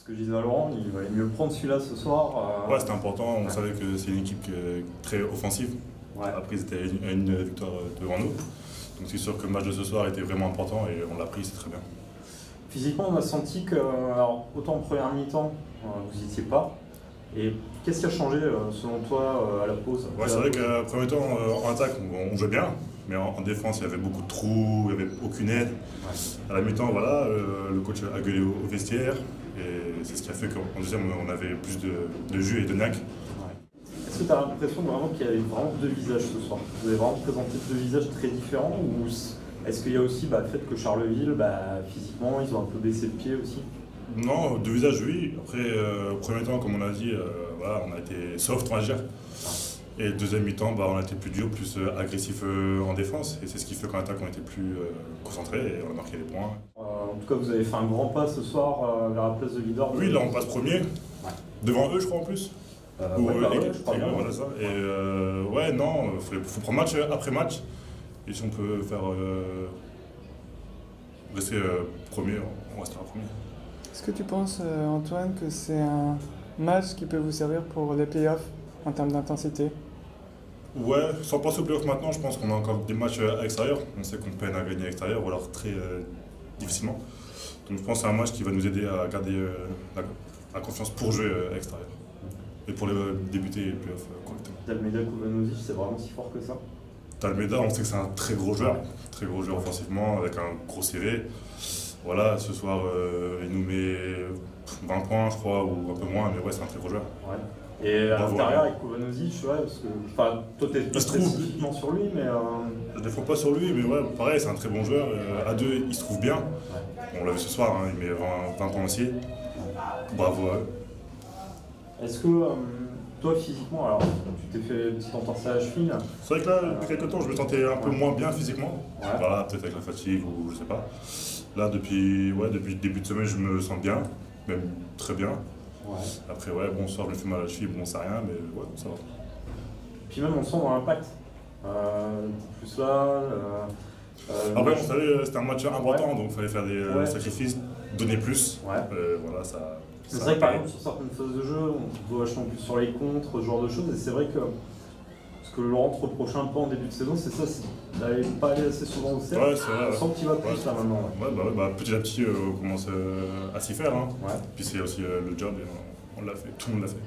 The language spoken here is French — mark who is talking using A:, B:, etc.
A: Ce que je disais à Laurent, il valait mieux prendre celui-là ce soir.
B: Ouais, c'était important. On savait que c'est une équipe très offensive.
A: Ouais.
B: Après, ils étaient à une victoire devant nous. Donc c'est sûr que le match de ce soir était vraiment important et on l'a pris, c'est très bien.
A: Physiquement, on a senti que, alors, autant en première mi-temps, vous n'y étiez pas. Et qu'est-ce qui a changé selon toi à la pause?
B: Ouais, c'est vrai qu'à premier temps, en attaque, on jouait bien. Mais en défense, il y avait beaucoup de trous, il n'y avait aucune aide.
A: Ouais.
B: À la mi-temps, voilà, le coach a gueulé au vestiaire. Et c'est ce qui a fait qu'en deuxième, on avait plus de jus et de niaque.
A: Ouais. Est-ce que tu as l'impression vraiment qu'il y avait vraiment deux visages ce soir? Vous avez vraiment présenté deux visages très différents? Ou est-ce qu'il y a aussi le fait que Charleville, physiquement, ils ont un peu baissé le pied aussi?
B: Non, deux visages, oui. Après, premier temps, comme on a dit, voilà, on a été soft, on va dire. Et deuxième mi-temps, on a été plus dur, plus agressif en défense. Et c'est ce qui fait qu'en attaque, on était plus concentré et on a marqué les points.
A: En tout cas, vous avez fait un grand pas ce soir vers la place de leader.
B: Oui, là, on passe premier.
A: Ouais.
B: Devant eux, je crois, en plus.
A: Ouais, je crois bien.
B: Voilà ça. Et ouais, non, il faut prendre match après match. Et si on peut faire rester premier, on restera premier.
C: Est-ce que tu penses, Antoine, que c'est un match qui peut vous servir pour les playoffs en termes d'intensité?
B: Ouais, sans passer aux playoffs maintenant, je pense qu'on a encore des matchs à l'extérieur. On sait qu'on peine à gagner à l'extérieur, ou alors très difficilement. Donc je pense que c'est un match qui va nous aider à garder la confiance pour jouer à l'extérieur. Et pour débuter les playoffs correctement.
A: Dalmeda Kuvanovic, c'est vraiment si fort que ça?
B: Dalmeda, on sait que c'est un très gros joueur offensivement, avec un gros CV. Voilà, ce soir, il nous met 20 points, je crois, ou un peu moins, mais ouais, c'est un très gros joueur.
A: Ouais. Et à l'intérieur, avec Kuvanovic, ouais, parce que toi, t'es pas spécifiquement sur lui, mais.
B: Je ne défends pas sur lui, mais ouais, pareil, c'est un très bon joueur. À deux, il se trouve bien. Ouais. On l'a vu ce soir, hein, il met 20 points aussi. Bravo à eux.
A: Est-ce que toi, physiquement, alors tu t'es fait une petite entorse à la cheville?
B: C'est vrai que là, depuis quelques temps, je me sentais un peu moins bien physiquement.
A: Ouais.
B: Voilà, peut-être avec la fatigue ou je sais pas. Là, depuis le début de semaine, je me sens bien, même très bien.
A: Ouais.
B: Après, ouais, bon, ce soir, je me fais mal à la cheville, bon, c'est rien, mais ouais, ça va.
A: Puis même, on sent dans l'impact. Plus là.
B: Après, on savait c'était un match important, donc il fallait faire des sacrifices, donner plus.
A: Ouais.
B: Voilà, ça.
A: C'est vrai que par exemple, sur certaines phases de jeu, on doit vachement plus sur les contres, ce genre de choses. Et c'est vrai que ce que Laurent te reprochait un peu en début de saison, c'est ça, c'est d'aller pas aller assez souvent au cercle.
B: Ouais, c'est vrai.
A: On sent que tu vas plus là maintenant.
B: Ouais, petit à petit, on commence à s'y faire. Hein.
A: Ouais.
B: Puis c'est aussi le job et on l'a fait, tout le monde l'a fait.